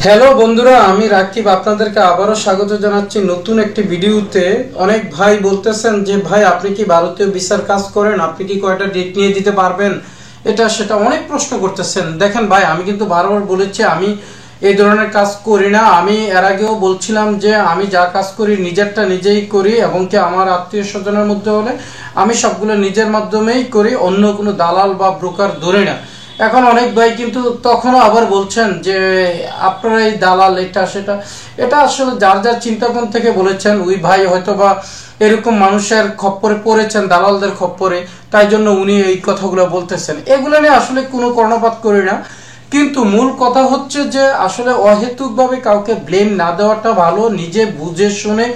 Hello বন্ধুরা, আমি রাকিব আপনাদেরকে আবারও স্বাগত জানাচ্ছি নতুন একটি ভিডিওতে। অনেক ভাই বলতেছেন যে ভাই আপনি কি ভারতীয় ভিসার কাজ করেন, আপনি কি কয়টা ডেট নিয়ে দিতে পারবেন, এটা সেটা অনেক প্রশ্ন করতেছেন। দেখেন ভাই, আমি কিন্তু বারবার বলেছি আমি এই ধরনের কাজ করি না। আমি এর আগেও বলছিলাম যে আমি যা কাজ করি নিজেরটা নিজেই করি, এবং কি আমার আত্মীয় স্বজনের মধ্যে হলে আমি সবগুলো নিজের মাধ্যমেই করি, অন্য কোনো দালাল বা ব্রোকার ধরে না। এখন অনেক ভাই কিন্তু তখনও আবার বলছেন যে আপনারা এই দালাল এটা সেটা। এটা আসলে যার যার চিন্তাকোণ থেকে বলেছেন, ওই ভাই হয়তো বা এরকম মানুষের খপ্পরে পড়েছেন, দালালদের খপ্পরে, তাই জন্য উনি এই কথাগুলো বলতেছেন। এগুলো নিয়ে আসলে কোনো কর্ণপাত করি না, কিন্তু মূল কথা হচ্ছে যে আসলে অহেতুকভাবে কাউকে ব্লেম না দেওয়াটা ভালো, নিজে বুঝে শুনে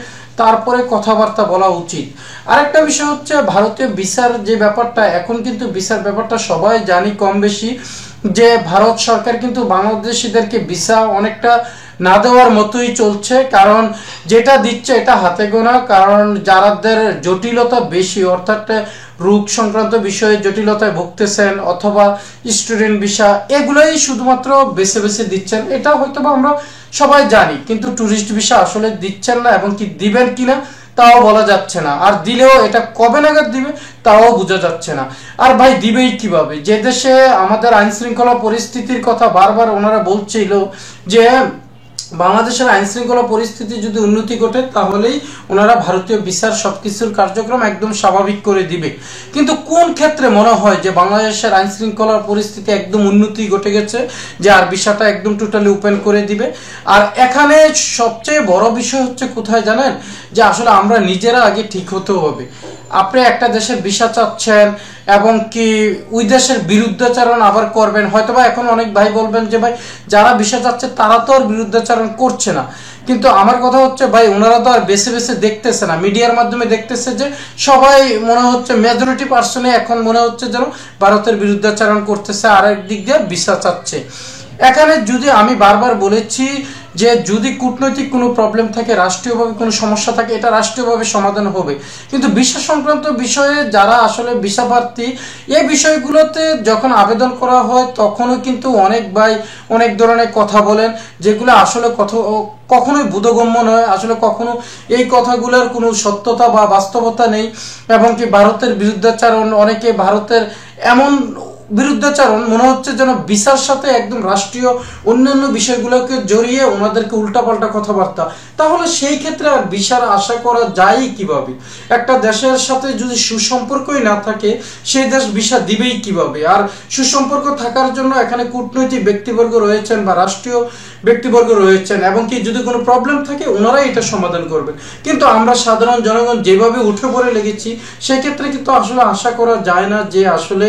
তারপরে কথাবার্তা বলা উচিত। আরেকটা বিষয় হচ্ছে ভারতীয় ভিসার যে ব্যাপারটা, এখন কিন্তু ভিসার ব্যাপারটা সবাই জানি কম বেশি, যে ভারত সরকার কিন্তু বাংলাদেশিদেরকে ভিসা অনেকটা না দেওয়ার মতোই চলছে। কারণ যেটা দিচ্ছে এটা হাতে গোনা, কারণ যাদের জটিলতা বেশি, অর্থাৎ রোগ সংক্রান্ত বিষয়ে জটিলতায় ভুগতেছেন অথবা স্টুডেন্ট ভিসা, এগুলোই শুধুমাত্র বেছে বেছে দিচ্ছেন। এটা হয়তো বা আমরা সবাই জানি, কিন্তু ট্যুরিস্ট ভিসা আসলে দিচ্ছেন না, এবং কি দিবেন কিনা তাও বলা যাচ্ছে না। আর দিলেও এটা কবে নাগাদ দিবে তাও বোঝা যাচ্ছে না। আর ভাই দিবেই কিভাবে, যে দেশে আমাদের আইন শৃঙ্খলা পরিস্থিতির কথা বারবার ওনারা বলছিল যে বাংলাদেশের আইন শৃঙ্খলা পরিস্থিতি যদি উন্নতি ঘটে তাহলেই ওনারা ভারতীয় ভিসার সবকিছুর কার্যক্রম একদম স্বাভাবিক করে দিবে। কিন্তু কোন ক্ষেত্রে মনে হয় যে বাংলাদেশের আইন শৃঙ্খলার পরিস্থিতি একদম উন্নতি ঘটে গেছে যে আর ভিসাটা একদম টোটালি ওপেন করে দিবে? আর এখানে সবচেয়ে বড় বিষয় হচ্ছে কোথায় জানেন, যে আসলে আমরা নিজেরা আগে ঠিক হতে হবে। আপনি একটা দেশের ভিসা চাচ্ছেন এবং কি ওই দেশের বিরুদ্ধাচরণ আবার করবেন, হয়তোবা এখন অনেক ভাই বলবেন যে ভাই যারা ভিসা চাচ্ছে তারা তো আর বিরুদ্ধাচরণ করছে না, কিন্তু আমার কথা হচ্ছে ভাই ওনারা তো আর বেছে বেছে দেখতেছে না, মিডিয়ার মাধ্যমে দেখতেছে যে সবাই মনে হচ্ছে মেজরিটি পার্সনে এখন মনে হচ্ছে যেন ভারতের বিরুদ্ধাচরণ করতেছে, আর একদিক দিয়ে ভিসা চাচ্ছে। এখানে যদি আমি বারবার বলেছি যে যদি কূটনৈতিক কোনো প্রবলেম থাকে, রাষ্ট্রীয়ভাবে কোনো সমস্যা থাকে, এটা রাষ্ট্রীয়ভাবে সমাধান হবে। কিন্তু ভিসা সংক্রান্ত বিষয়ে যারা আসলে ভিসা প্রার্থী, এই বিষয়গুলোতে যখন আবেদন করা হয় তখনও কিন্তু অনেক ভাই অনেক ধরনের কথা বলেন, যেগুলো আসলে কখনোই বোধগম্য নয়। আসলে কখনো এই কথাগুলোর কোনো সত্যতা বা বাস্তবতা নেই, এবং কি ভারতের বিরুদ্ধাচরণ, অনেকে ভারতের এমন বিরুদ্ধাচরণ মনে হচ্ছে যেন ভিসার সাথে একদম রাষ্ট্রীয় অন্যান্য বিষয়গুলোকে জড়িয়ে ওনাদেরকে উল্টাপাল্টা কথাবার্তা। তাহলে সেই ক্ষেত্রে আর ভিসার আশা করা যায় কিভাবে? একটা দেশের সাথে যদি সুসম্পর্কই না থাকে, সেই দেশ ভিসা দিবেই কিভাবে? আর সুসম্পর্ক থাকার জন্য এখানে কূটনৈতিক ব্যক্তিবর্গ রয়েছেন বা রাষ্ট্রীয় ব্যক্তিবর্গ রয়েছেন, এবং কি যদি কোনো প্রবলেম থাকে ওনারাই এটা সমাধান করবেন। কিন্তু আমরা সাধারণ জনগণ যেভাবে উঠে পড়ে লেগেছি, সেক্ষেত্রে কিন্তু আসলে আশা করা যায় না যে আসলে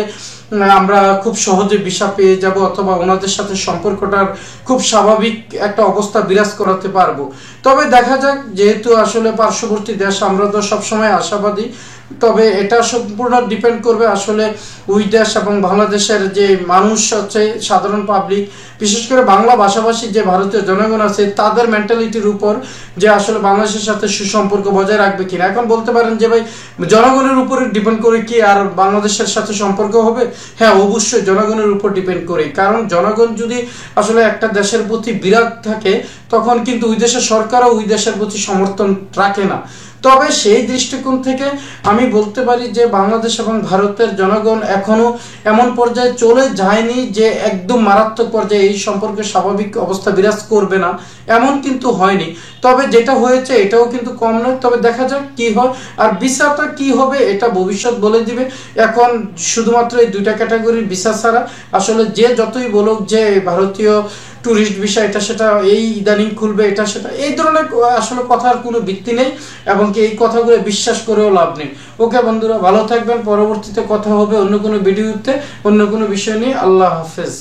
আমরা খুব সহজে ভিসা পেয়ে যাব, অথবা ওনাদের সাথে সম্পর্কটার খুব স্বাভাবিক একটা অবস্থা বিরাজ করাতে পারবো। তবে দেখা যাক, যেহেতু আসলে পার্শ্ববর্তী দেশ, আমরা তো সবসময় আশাবাদী। তবে এটা সম্পূর্ণ ডিপেন্ড করবে আসলে ওই দেশ এবং বাংলাদেশের যে মানুষ আছে, সাধারণ পাবলিক, বিশেষ করে বাংলা ভাষাভাষী যে ভারতীয় জনগণ আছে, তাদের মেন্টালিটির উপর, যে আসলে বাংলাদেশের সাথে সুসম্পর্ক বজায় রাখবে কিনা। এখন বলতে পারেন যে ভাই জনগণের উপরে ডিপেন্ড করে কি আর বাংলাদেশের সাথে সম্পর্ক হবে? হ্যাঁ, অবশ্যই জনগণের উপর ডিপেন্ড করে। কারণ জনগণ যদি আসলে একটা দেশের প্রতি বিরাগ থাকে, তখন কিন্তু ওই দেশের সরকারও ওই দেশের প্রতি সমর্থন রাখে না। তবে সেই দৃষ্টিকোণ থেকে আমি বলতে পারি যে বাংলাদেশ এবং ভারতের জনগণ এখনো এমন পর্যায়ে চলে যায়নি যে একদম মারাত্মক পর্যায়ে এই সম্পর্কে স্বাভাবিক অবস্থা বিরাজ করবে না, এমন কিন্তু হয়নি। তবে যেটা হয়েছে এটাও কিন্তু কম নয়। তবে দেখা যাক কি হয়, আর ভিসাটা কি হবে এটা ভবিষ্যৎ বলে দিবে। এখন শুধুমাত্র এই দুইটা ক্যাটাগরির ভিসা ছাড়া আসলে যে যতই বলুক যে ভারতীয় ট্যুরিস্ট ভিসা এটা সেটা এই ইদানিং খুলবে, এটা সেটা, এই ধরনের আসলে কথার কোনো ভিত্তি নেই, এবং কি এই কথাগুলো বিশ্বাস করেও লাভ নেই। ওকে বন্ধুরা, ভালো থাকবেন। পরবর্তীতে কথা হবে অন্য কোনো ভিডিওতে অন্য কোনো বিষয় নিয়ে। আল্লাহ হাফেজ।